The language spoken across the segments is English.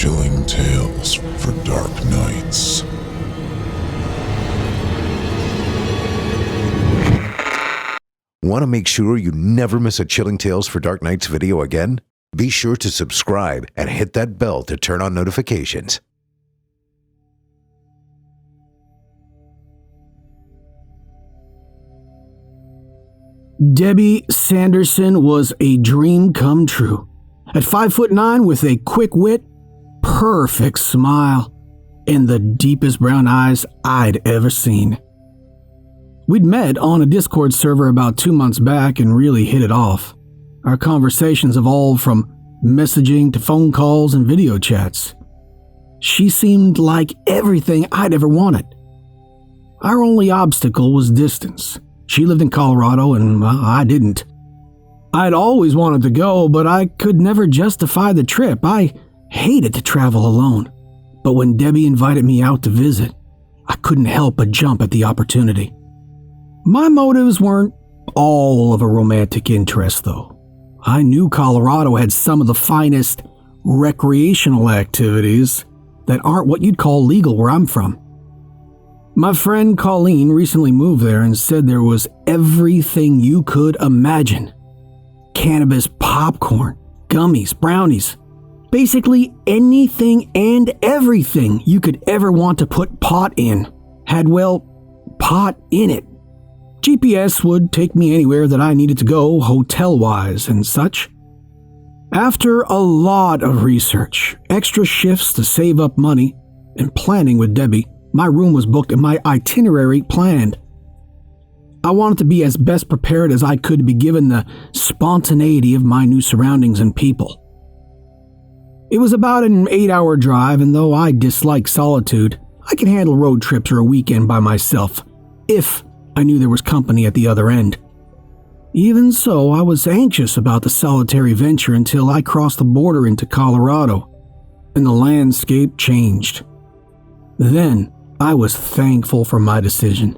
chilling tales for dark nights. Want to make sure you never miss a Chilling Tales for Dark Nights video again? Be sure to subscribe and hit that bell to turn on notifications. Debbie Sanderson was a dream come true. At 5'9" with a quick wit, perfect smile, and the deepest brown eyes I'd ever seen. We'd met on a Discord server about 2 months back and really hit it off. Our conversations evolved from messaging to phone calls and video chats. She seemed like everything I'd ever wanted. Our only obstacle was distance. She lived in Colorado and I didn't. I'd always wanted to go, but I could never justify the trip. I hated to travel alone. But when Debbie invited me out to visit, I couldn't help but jump at the opportunity. My motives weren't all of a romantic interest, though. I knew Colorado had some of the finest recreational activities that aren't what you'd call legal where I'm from. My friend Colleen recently moved there and said there was everything you could imagine. Cannabis popcorn, gummies, brownies, basically anything and everything you could ever want to put pot in had, well, pot in it. GPS would take me anywhere that I needed to go, hotel-wise and such. After a lot of research, extra shifts to save up money, and planning with Debbie, my room was booked and my itinerary planned. I wanted to be as best prepared as I could to be given the spontaneity of my new surroundings and people. It was about an 8-hour drive, and though I dislike solitude, I could handle road trips or a weekend by myself, if I knew there was company at the other end. Even so, I was anxious about the solitary venture until I crossed the border into Colorado, and the landscape changed. Then, I was thankful for my decision.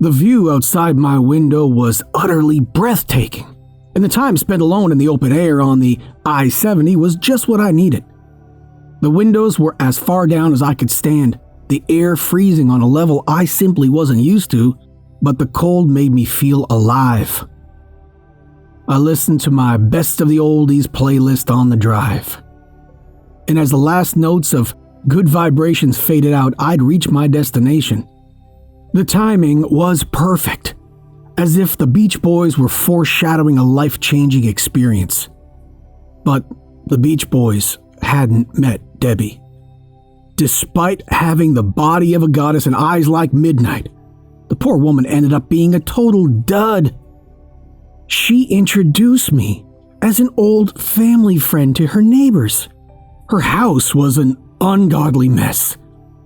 The view outside my window was utterly breathtaking, and the time spent alone in the open air on the I-70 was just what I needed. The windows were as far down as I could stand, the air freezing on a level I simply wasn't used to, but the cold made me feel alive. I listened to my Best of the Oldies playlist on the drive. And as the last notes of Good Vibrations faded out, I'd reach my destination. The timing was perfect, as if the Beach Boys were foreshadowing a life-changing experience. But the Beach Boys hadn't met Debbie. Despite having the body of a goddess and eyes like midnight, the poor woman ended up being a total dud. She introduced me as an old family friend to her neighbors. Her house was an ungodly mess.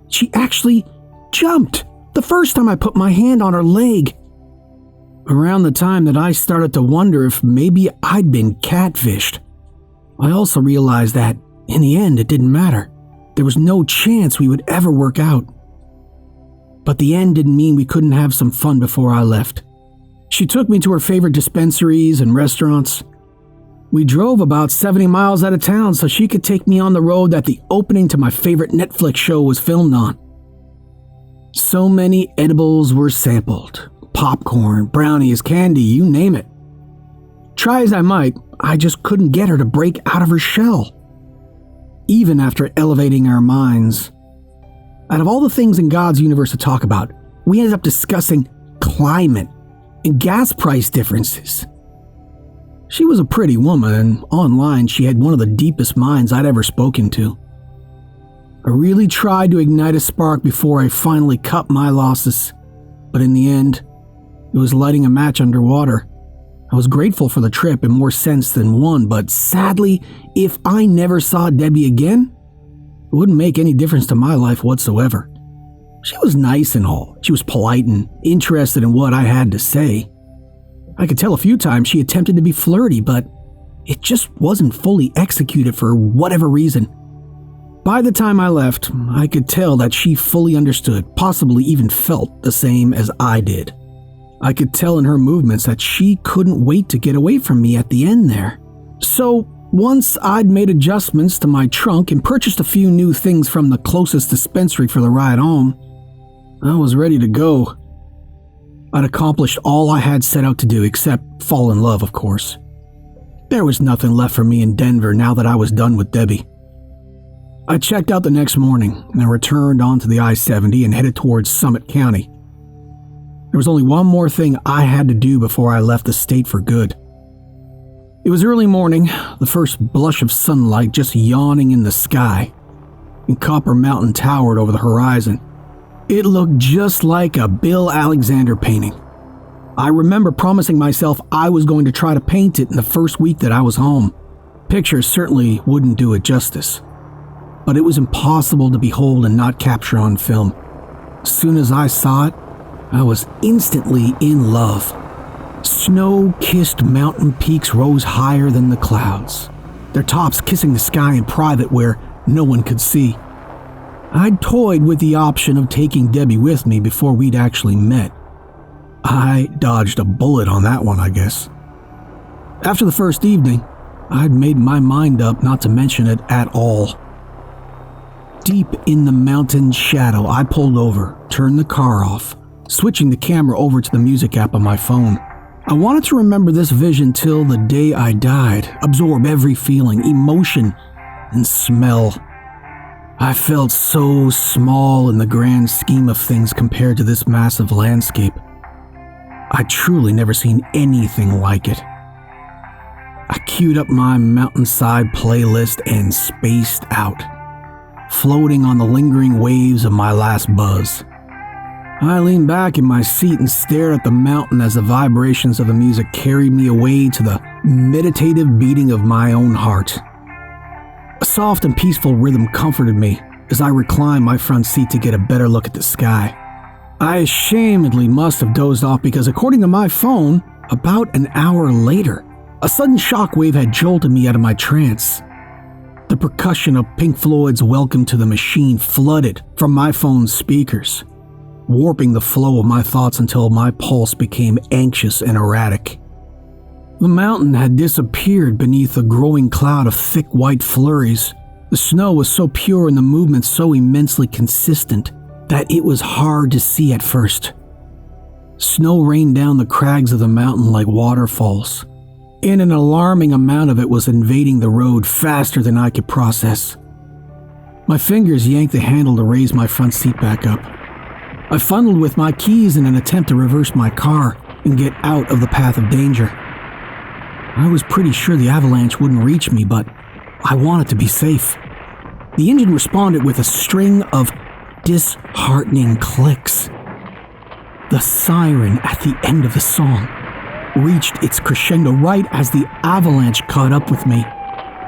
She actually jumped the first time I put my hand on her leg. Around the time that I started to wonder if maybe I'd been catfished, I also realized that, in the end, it didn't matter. There was no chance we would ever work out. But the end didn't mean we couldn't have some fun before I left. She took me to her favorite dispensaries and restaurants. We drove about 70 miles out of town so she could take me on the road that the opening to my favorite Netflix show was filmed on. So many edibles were sampled. Popcorn, brownies, candy, you name it. Try as I might, I just couldn't get her to break out of her shell. Even after elevating our minds. Out of all the things in God's universe to talk about, we ended up discussing climate and gas price differences. She was a pretty woman, and online she had one of the deepest minds I'd ever spoken to. I really tried to ignite a spark before I finally cut my losses, but in the end, it was lighting a match underwater. I was grateful for the trip in more sense than one, but sadly, if I never saw Debbie again, it wouldn't make any difference to my life whatsoever. She was nice and all. She was polite and interested in what I had to say. I could tell a few times she attempted to be flirty, but it just wasn't fully executed for whatever reason. By the time I left, I could tell that she fully understood, possibly even felt the same as I did. I could tell in her movements that she couldn't wait to get away from me at the end there. So, Once I'd made adjustments to my trunk and purchased a few new things from the closest dispensary for the ride home, I was ready to go. I'd accomplished all I had set out to do, except fall in love, of course. There was nothing left for me in Denver now that I was done with Debbie. I checked out the next morning and returned onto the I-70 and headed towards Summit County. There was only one more thing I had to do before I left the state for good. It was early morning, the first blush of sunlight just yawning in the sky, and Copper Mountain towered over the horizon. It looked just like a Bill Alexander painting. I remember promising myself I was going to try to paint it in the first week that I was home. Pictures certainly wouldn't do it justice, but it was impossible to behold and not capture on film. As soon as I saw it, I was instantly in love. Snow-kissed mountain peaks rose higher than the clouds, their tops kissing the sky in private where no one could see. I'd toyed with the option of taking Debbie with me before we'd actually met. I dodged a bullet on that one, I guess. After the first evening, I'd made my mind up not to mention it at all. Deep in the mountain shadow, I pulled over, turned the car off, switching the camera over to the music app on my phone. I wanted to remember this vision till the day I died, absorb every feeling, emotion, and smell. I felt so small in the grand scheme of things compared to this massive landscape. I'd truly never seen anything like it. I queued up my mountainside playlist and spaced out, floating on the lingering waves of my last buzz. I leaned back in my seat and stared at the mountain as the vibrations of the music carried me away to the meditative beating of my own heart. A soft and peaceful rhythm comforted me as I reclined my front seat to get a better look at the sky. I ashamedly must have dozed off because, according to my phone, about an hour later, a sudden shockwave had jolted me out of my trance. The percussion of Pink Floyd's Welcome to the Machine flooded from my phone's speakers, warping the flow of my thoughts until my pulse became anxious and erratic. The mountain had disappeared beneath a growing cloud of thick white flurries. The snow was so pure and the movement so immensely consistent that it was hard to see at first. Snow rained down the crags of the mountain like waterfalls, and an alarming amount of it was invading the road faster than I could process. My fingers yanked the handle to raise my front seat back up. I funneled with my keys in an attempt to reverse my car and get out of the path of danger. I was pretty sure the avalanche wouldn't reach me, but I wanted to be safe. The engine responded with a string of disheartening clicks. The siren at the end of the song reached its crescendo right as the avalanche caught up with me,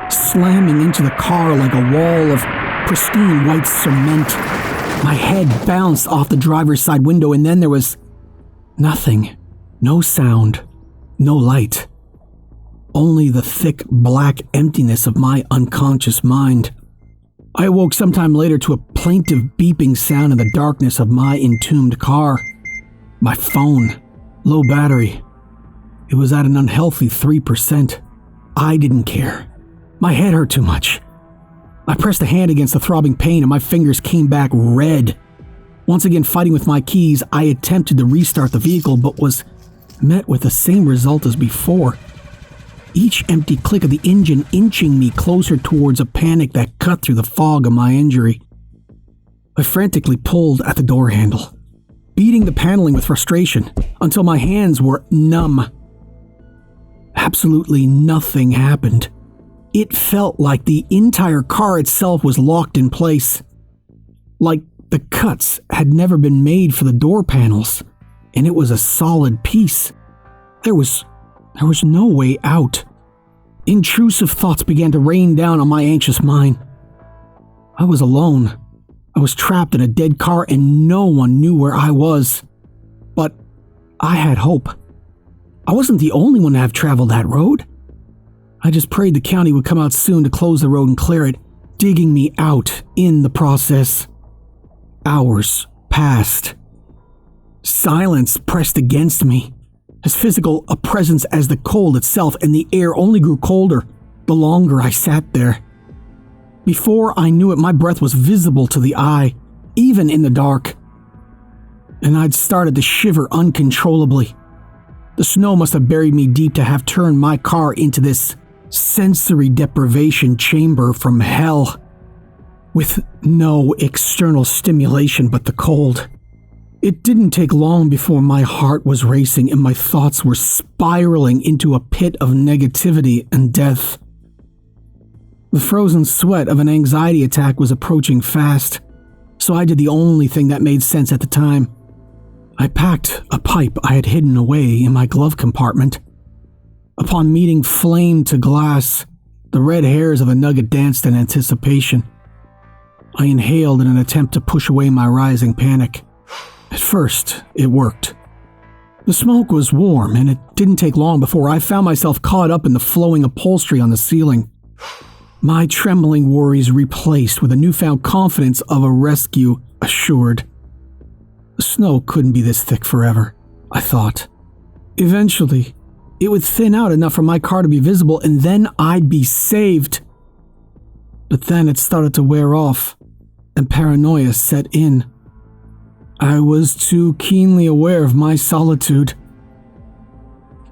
slamming into the car like a wall of pristine white cement. My head bounced off the driver's side window, and then there was nothing. No sound, no light. Only the thick black emptiness of my unconscious mind. I awoke sometime later to a plaintive beeping sound in the darkness of my entombed car. My phone, low battery. It was at an unhealthy 3%. I didn't care. My head hurt too much. I pressed a hand against the throbbing pain and my fingers came back red. Once again fighting with my keys, I attempted to restart the vehicle but was met with the same result as before. Each empty click of the engine inching me closer towards a panic that cut through the fog of my injury. I frantically pulled at the door handle, beating the paneling with frustration until my hands were numb. Absolutely nothing happened. It felt like the entire car itself was locked in place. Like the cuts had never been made for the door panels, and it was a solid piece. There was no way out. Intrusive thoughts began to rain down on my anxious mind. I was alone. I was trapped in a dead car and no one knew where I was. But I had hope. I wasn't the only one to have traveled that road. I just prayed the county would come out soon to close the road and clear it, digging me out in the process. Hours passed. Silence pressed against me, as physical a presence as the cold itself, and the air only grew colder. the longer I sat there. Before I knew it, my breath was visible to the eye, even in the dark. And I'd started to shiver uncontrollably. The snow must have buried me deep to have turned my car into this sensory deprivation chamber from hell, with no external stimulation but the cold. It didn't take long before my heart was racing and my thoughts were spiraling into a pit of negativity and death. The frozen sweat of an anxiety attack was approaching fast, so I did the only thing that made sense at the time. I packed a pipe I had hidden away in my glove compartment. Upon meeting flame to glass, the red hairs of a nugget danced in anticipation. I inhaled in an attempt to push away my rising panic. At first, it worked. The smoke was warm, and it didn't take long before I found myself caught up in the flowing upholstery on the ceiling. My trembling worries replaced with a newfound confidence of a rescue assured. The snow couldn't be this thick forever, I thought. Eventually, it would thin out enough for my car to be visible, and then I'd be saved. But then it started to wear off, and paranoia set in. I was too keenly aware of my solitude.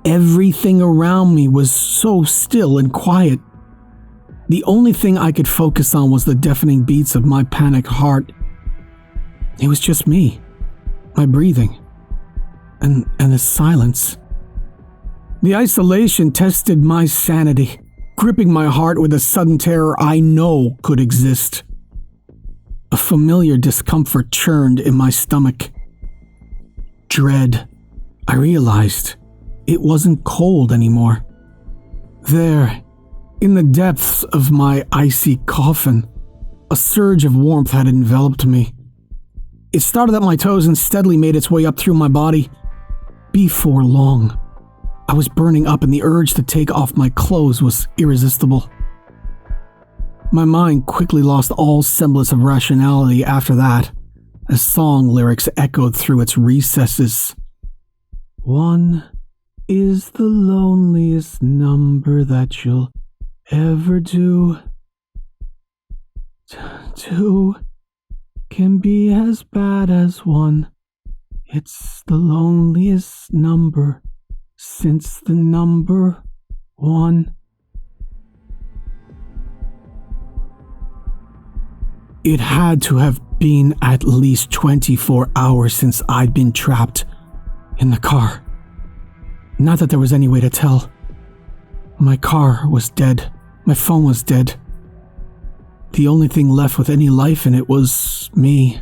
Everything around me was so still and quiet. The only thing I could focus on was the deafening beats of my panicked heart. It was just me, my breathing, and the silence. The isolation tested my sanity, gripping my heart with a sudden terror I know could exist. A familiar discomfort churned in my stomach. Dread. I realized it wasn't cold anymore. There, in the depths of my icy coffin, a surge of warmth had enveloped me. It started at my toes and steadily made its way up through my body. Before long, I was burning up and the urge to take off my clothes was irresistible. My mind quickly lost all semblance of rationality after that, as song lyrics echoed through its recesses. 1 is the loneliest number that you'll ever do. 2 can be as bad as 1. It's the loneliest number since the number 1. It had to have been at least 24 hours since I'd been trapped in the car. Not that there was any way to tell. My car was dead. My phone was dead. The only thing left with any life in it was me.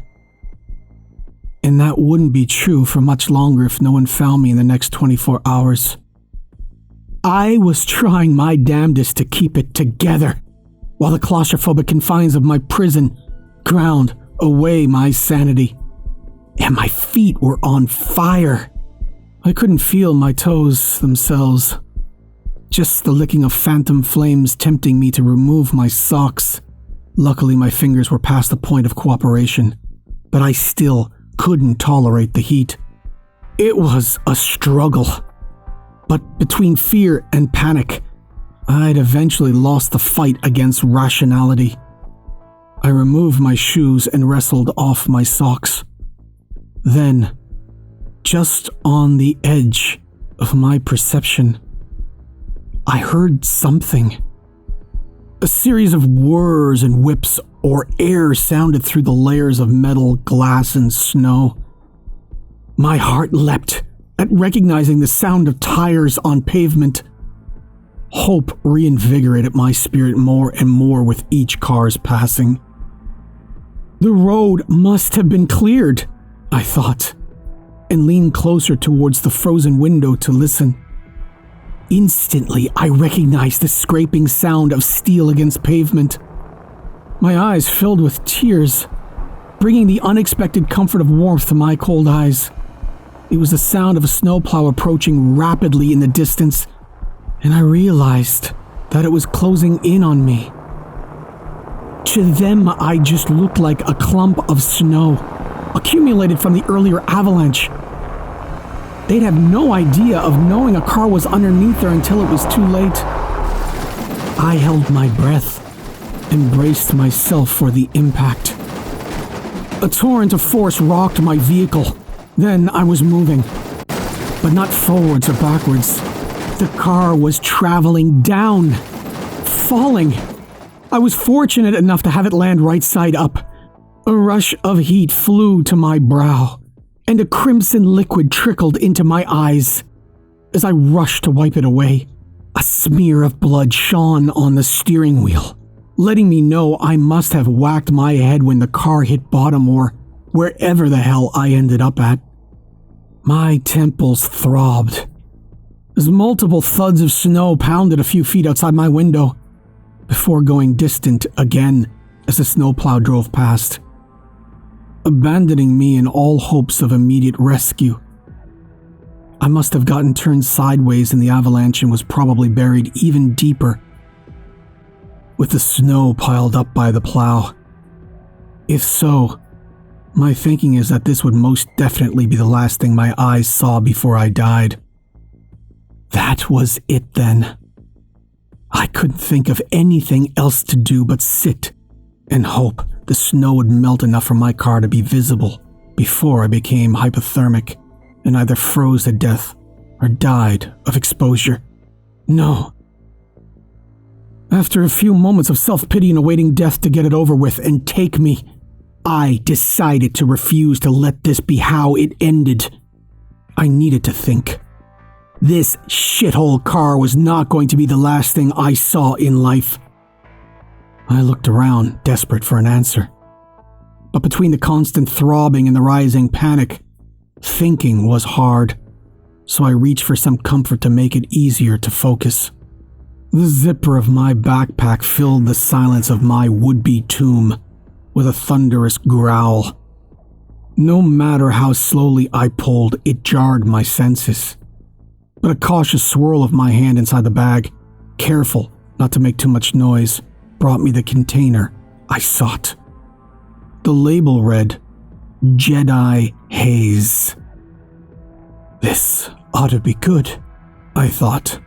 And that wouldn't be true for much longer if no one found me in the next 24 hours. I was trying my damnedest to keep it together, while the claustrophobic confines of my prison ground away my sanity. And my feet were on fire. I couldn't feel my toes themselves. Just the licking of phantom flames tempting me to remove my socks. Luckily, my fingers were past the point of cooperation, but I still couldn't tolerate the heat. It was a struggle. But between fear and panic, I'd eventually lost the fight against rationality. I removed my shoes and wrestled off my socks. Then, just on the edge of my perception, I heard something. A series of whirs and whips or air sounded through the layers of metal, glass, and snow. My heart leapt at recognizing the sound of tires on pavement. Hope reinvigorated my spirit more and more with each car's passing. The road must have been cleared, I thought, and leaned closer towards the frozen window to listen. Instantly, I recognized the scraping sound of steel against pavement. My eyes filled with tears, bringing the unexpected comfort of warmth to my cold eyes. It was the sound of a snowplow approaching rapidly in the distance, and I realized that it was closing in on me. To them, I just looked like a clump of snow, accumulated from the earlier avalanche. They'd have no idea of knowing a car was underneath there until it was too late. I held my breath and braced myself for the impact. A torrent of force rocked my vehicle. Then I was moving, but not forwards or backwards. The car was traveling down, falling. I was fortunate enough to have it land right side up. A rush of heat flew to my brow, and a crimson liquid trickled into my eyes. As I rushed to wipe it away, a smear of blood shone on the steering wheel, letting me know I must have whacked my head when the car hit bottom or wherever the hell I ended up at. My temples throbbed as multiple thuds of snow pounded a few feet outside my window before going distant again as the snowplow drove past, abandoning me in all hopes of immediate rescue. I must have gotten turned sideways in the avalanche and was probably buried even deeper with the snow piled up by the plow. If so, my thinking is that this would most definitely be the last thing my eyes saw before I died. That was it then. I couldn't think of anything else to do but sit and hope the snow would melt enough for my car to be visible before I became hypothermic and either froze to death or died of exposure. No. After a few moments of self-pity and awaiting death to get it over with and take me, I decided to refuse to let this be how it ended. I needed to think. This shithole car was not going to be the last thing I saw in life. I looked around, desperate for an answer. But between the constant throbbing and the rising panic, thinking was hard, so I reached for some comfort to make it easier to focus. The zipper of my backpack filled the silence of my would-be tomb with a thunderous growl. No matter how slowly I pulled, it jarred my senses. But a cautious swirl of my hand inside the bag, careful not to make too much noise, brought me the container I sought. The label read, Jedi Haze. This ought to be good, I thought.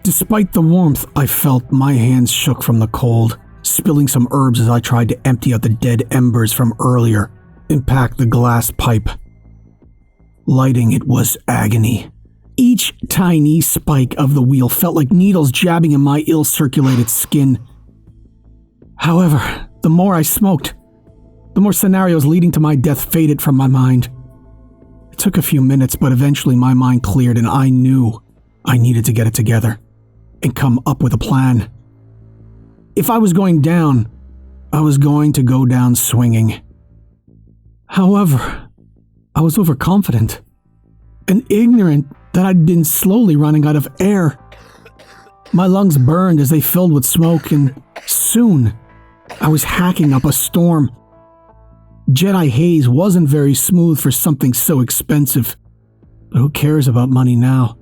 Despite the warmth I felt, my hands shook from the cold, spilling some herbs as I tried to empty out the dead embers from earlier and pack the glass pipe. Lighting it was agony. Each tiny spike of the wheel felt like needles jabbing in my ill-circulated skin. However, the more I smoked, the more scenarios leading to my death faded from my mind. It took a few minutes, but eventually my mind cleared and I knew I needed to get it together and come up with a plan. If I was going down, I was going to go down swinging. However, I was overconfident and ignorant that I'd been slowly running out of air. My lungs burned as they filled with smoke, and soon I was hacking up a storm. Jedi Haze wasn't very smooth for something so expensive, but who cares about money now?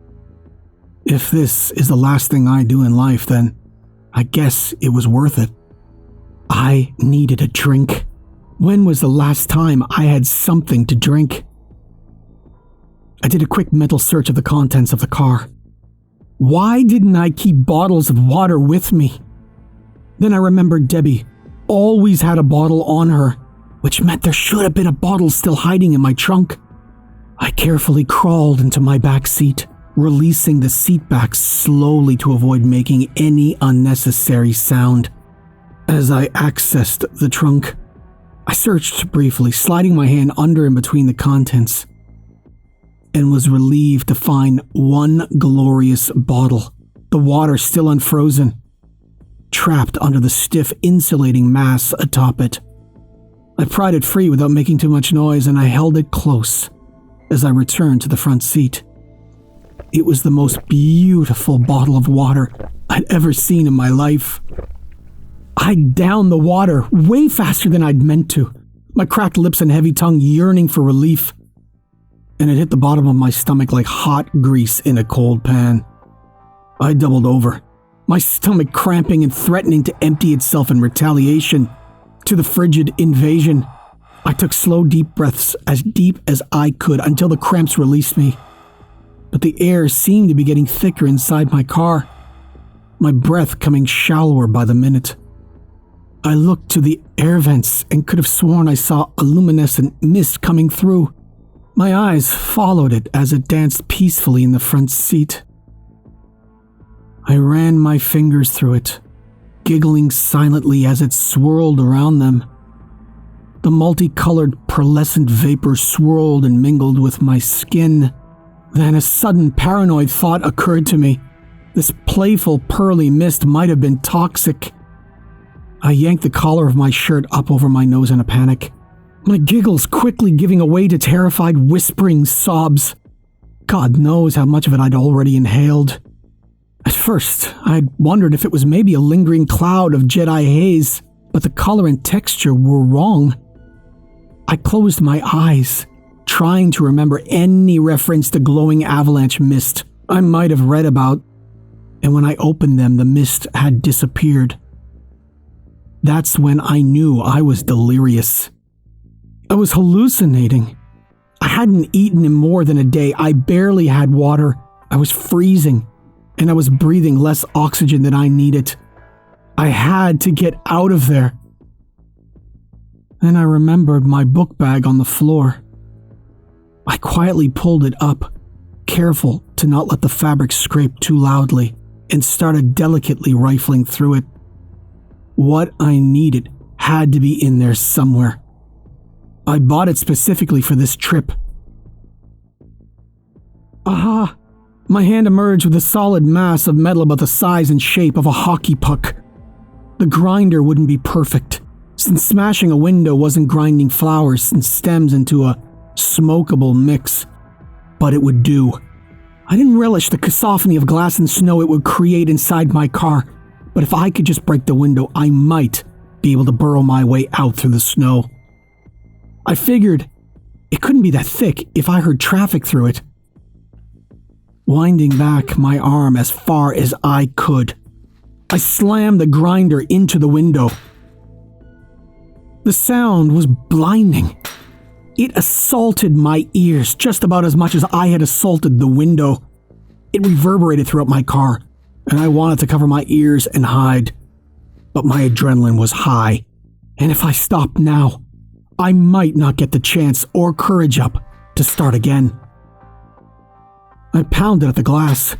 If this is the last thing I do in life, then I guess it was worth it. I needed a drink. When was the last time I had something to drink? I did a quick mental search of the contents of the car. Why didn't I keep bottles of water with me? Then I remembered Debbie always had a bottle on her, which meant there should have been a bottle still hiding in my trunk. I carefully crawled into my back seat, releasing the seat back slowly to avoid making any unnecessary sound. As I accessed the trunk, I searched briefly, sliding my hand under and between the contents, and was relieved to find one glorious bottle, the water still unfrozen, trapped under the stiff insulating mass atop it. I pried it free without making too much noise, and I held it close as I returned to the front seat. It was the most beautiful bottle of water I'd ever seen in my life. I downed the water way faster than I'd meant to, my cracked lips and heavy tongue yearning for relief, and it hit the bottom of my stomach like hot grease in a cold pan. I doubled over, my stomach cramping and threatening to empty itself in retaliation to the frigid invasion. I took slow, deep breaths, as deep as I could, until the cramps released me. But the air seemed to be getting thicker inside my car. my breath coming shallower by the minute. I looked to the air vents and could have sworn I saw a luminescent mist coming through. My eyes followed it as it danced peacefully in the front seat. I ran my fingers through it, giggling silently as it swirled around them. The multicolored pearlescent vapor swirled and mingled with my skin. Then a sudden paranoid thought occurred to me. This playful pearly mist might have been toxic. I yanked the collar of my shirt up over my nose in a panic, my giggles quickly giving way to terrified whispering sobs. God knows how much of it I'd already inhaled. At first, I'd wondered if it was maybe a lingering cloud of Jedi haze, but the color and texture were wrong. I closed my eyes, trying to remember any reference to glowing avalanche mist I might have read about, and when I opened them, the mist had disappeared. That's when I knew I was delirious. I was hallucinating. I hadn't eaten in more than a day. I barely had water. I was freezing, and I was breathing less oxygen than I needed. I had to get out of there. Then I remembered my book bag on the floor. I quietly pulled it up, careful to not let the fabric scrape too loudly, and started delicately rifling through it. What I needed had to be in there somewhere. I bought it specifically for this trip. Aha! My hand emerged with a solid mass of metal about the size and shape of a hockey puck. The grinder wouldn't be perfect, since smashing a window wasn't grinding flowers and stems into a smokable mix, but it would do. I didn't relish the cacophony of glass and snow it would create inside my car, but if I could just break the window, I might be able to burrow my way out through the snow. I figured it couldn't be that thick if I heard traffic through it. Winding back my arm as far as I could, I slammed the grinder into the window. The sound was blinding. It assaulted my ears just about as much as I had assaulted the window. It reverberated throughout my car, and I wanted to cover my ears and hide. But my adrenaline was high, and if I stopped now, I might not get the chance or courage up to start again. I pounded at the glass.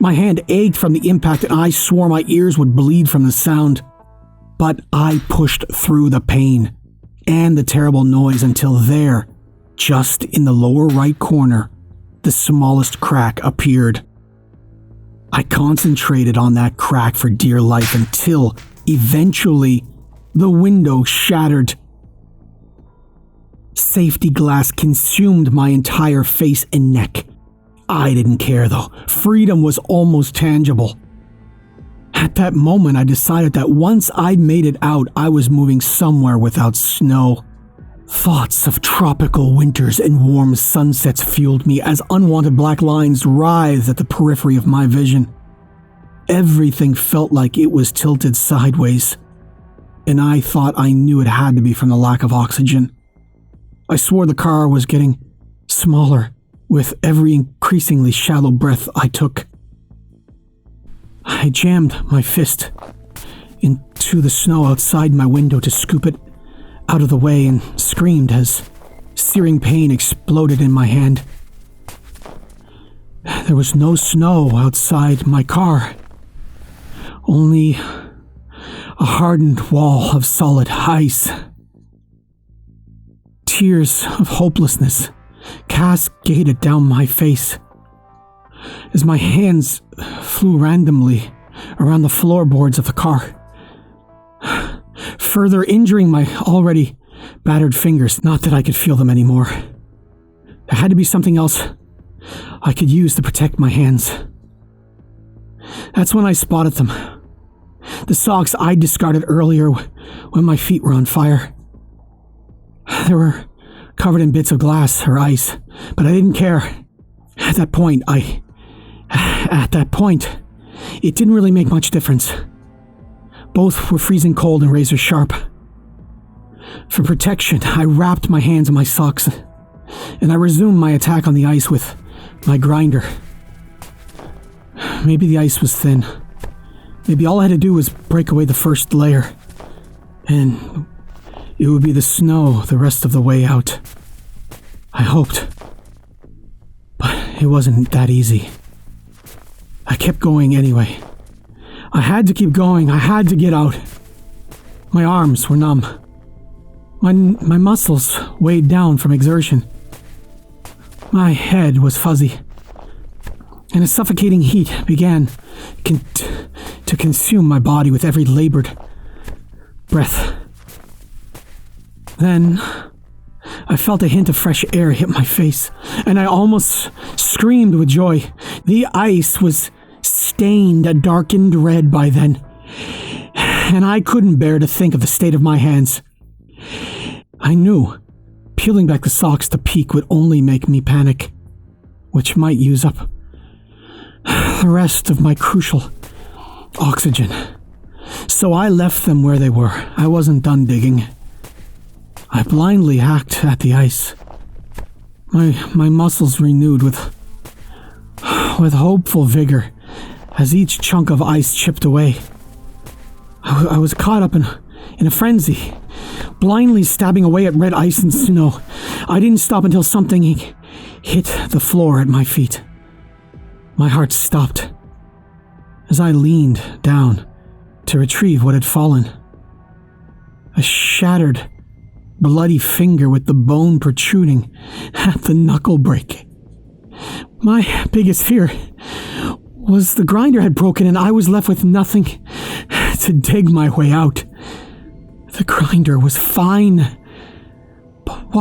My hand ached from the impact and I swore my ears would bleed from the sound. But I pushed through the pain and the terrible noise until there, just in the lower right corner, the smallest crack appeared. I concentrated on that crack for dear life until, eventually, the window shattered. Safety glass consumed my entire face and neck. I didn't care though. Freedom was almost tangible. At that moment, I decided that once I'd made it out, I was moving somewhere without snow. Thoughts of tropical winters and warm sunsets fueled me as unwanted black lines writhed at the periphery of my vision. Everything felt like it was tilted sideways, and I thought I knew it had to be from the lack of oxygen. I swore the car was getting smaller with every increasingly shallow breath I took. I jammed my fist into the snow outside my window to scoop it out of the way and screamed as searing pain exploded in my hand. There was no snow outside my car, only a hardened wall of solid ice. Tears of hopelessness cascaded down my face as my hands flew randomly around the floorboards of the car, further injuring my already battered fingers. Not that I could feel them anymore. There had to be something else I could use to protect my hands. That's when I spotted them. The socks I discarded earlier when my feet were on fire. They were covered in bits of glass or ice, but I didn't care. At that point, it didn't really make much difference. Both were freezing cold and razor sharp. For protection, I wrapped my hands in my socks, and I resumed my attack on the ice with my grinder. Maybe the ice was thin, Maybe all I had to do was break away the first layer, and it would be the snow the rest of the way out. I hoped. But it wasn't that easy. I kept going anyway. I had to keep going. I had to get out. My arms were numb. My muscles weighed down from exertion. My head was fuzzy. And a suffocating heat began to consume my body with every labored breath. Then I felt a hint of fresh air hit my face, and I almost screamed with joy. The ice was stained a darkened red by then, and I couldn't bear to think of the state of my hands. I knew peeling back the socks to peek would only make me panic, which might use up the rest of my crucial oxygen. So I left them where they were. I wasn't done digging. I blindly hacked at the ice. My muscles renewed with hopeful vigor as each chunk of ice chipped away. I was caught up in a frenzy, blindly stabbing away at red ice and snow. I didn't stop until something hit the floor at my feet. My heart stopped as I leaned down to retrieve what had fallen. A shattered, bloody finger with the bone protruding at the knuckle break. My biggest fear was the grinder had broken and I was left with nothing to dig my way out. The grinder was fine. But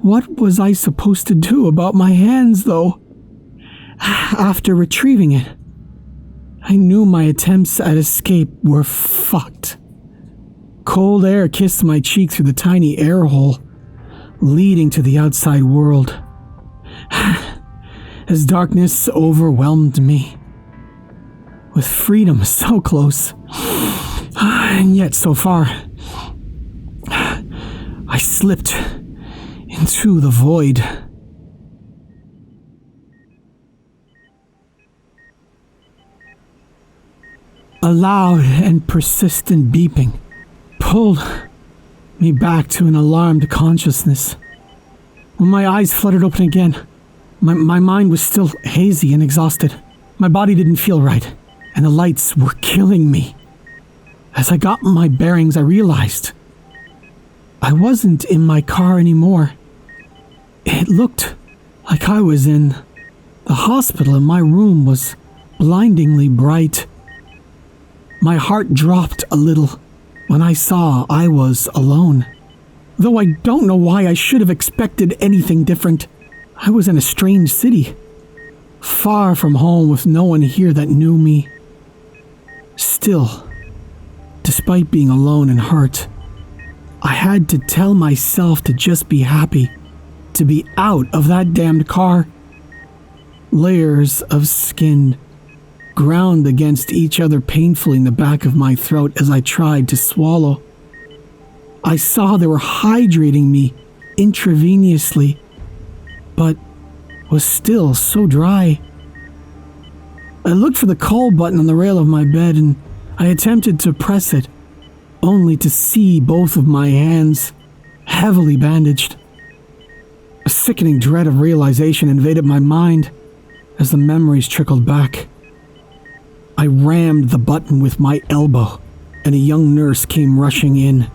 what was I supposed to do about my hands, though? After retrieving it, I knew my attempts at escape were fucked. Cold air kissed my cheek through the tiny air hole, leading to the outside world. As darkness overwhelmed me, with freedom so close, and yet so far, I slipped into the void. A loud and persistent beeping pulled me back to an alarmed consciousness. When my eyes fluttered open again, my mind was still hazy and exhausted. My body didn't feel right, and the lights were killing me. As I got my bearings, I realized I wasn't in my car anymore. It looked like I was in the hospital, and my room was blindingly bright. My heart dropped a little when I saw I was alone. Though I don't know why I should have expected anything different. I was in a strange city, far from home with no one here that knew me. Still, despite being alone and hurt, I had to tell myself to just be happy to be out of that damned car. Layers of skin ground against each other painfully in the back of my throat as I tried to swallow. I saw they were hydrating me intravenously, but was still so dry. I looked for the call button on the rail of my bed and I attempted to press it, only to see both of my hands heavily bandaged. A sickening dread of realization invaded my mind as the memories trickled back. I rammed the button with my elbow, and a young nurse came rushing in.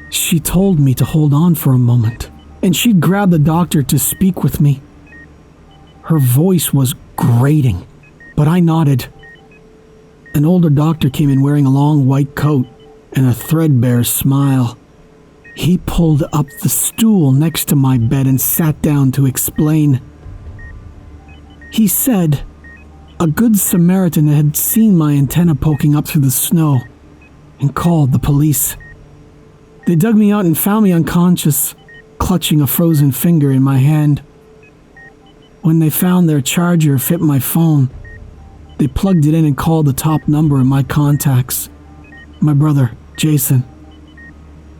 She told me to hold on for a moment, and she'd grab the doctor to speak with me. Her voice was grating, but I nodded. An older doctor came in wearing a long white coat and a threadbare smile. He pulled up the stool next to my bed and sat down to explain. He said a good Samaritan had seen my antenna poking up through the snow and called the police. They dug me out and found me unconscious, clutching a frozen finger in my hand. When they found their charger fit my phone, they plugged it in and called the top number in my contacts. My brother, Jason.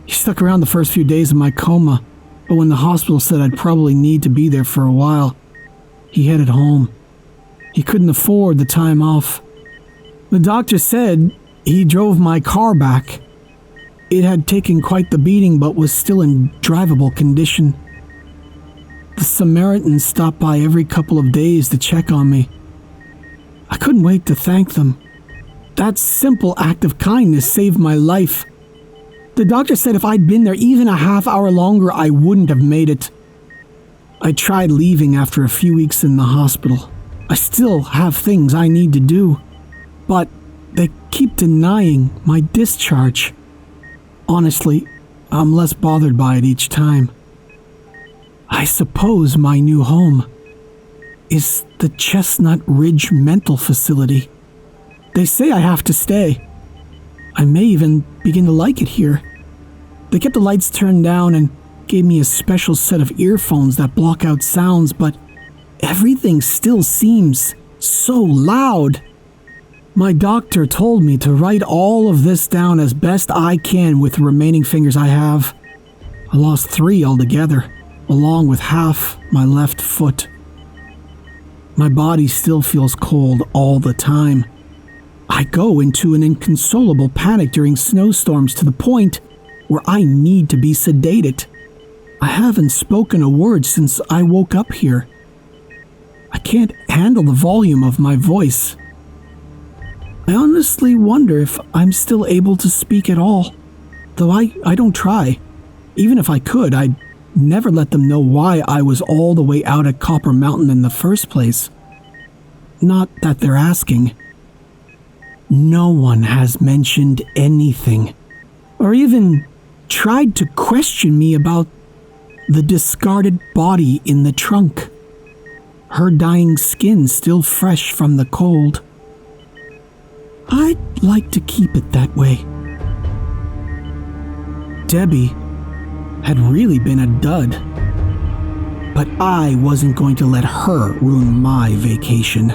He stuck around the first few days of my coma, but when the hospital said I'd probably need to be there for a while, he headed home. He couldn't afford the time off. The doctor said he drove my car back. It had taken quite the beating but was still in drivable condition. The Samaritans stopped by every couple of days to check on me. I couldn't wait to thank them. That simple act of kindness saved my life. The doctor said if I'd been there even a half hour longer, I wouldn't have made it. I tried leaving after a few weeks in the hospital. I still have things I need to do, but they keep denying my discharge. Honestly, I'm less bothered by it each time. I suppose my new home is the Chestnut Ridge Mental Facility. They say I have to stay. I may even begin to like it here. They kept the lights turned down and gave me a special set of earphones that block out sounds, but everything still seems so loud. My doctor told me to write all of this down as best I can with the remaining fingers I have. I lost 3 altogether, along with half my left foot. My body still feels cold all the time. I go into an inconsolable panic during snowstorms to the point where I need to be sedated. I haven't spoken a word since I woke up here. I can't handle the volume of my voice. I honestly wonder if I'm still able to speak at all, though I don't try. Even if I could, I'd never let them know why I was all the way out at Copper Mountain in the first place. Not that they're asking. No one has mentioned anything, or even tried to question me about the discarded body in the trunk. Her dying skin still fresh from the cold. I'd like to keep it that way. Debbie had really been a dud, but I wasn't going to let her ruin my vacation.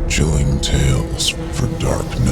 Chilling tales for dark nights.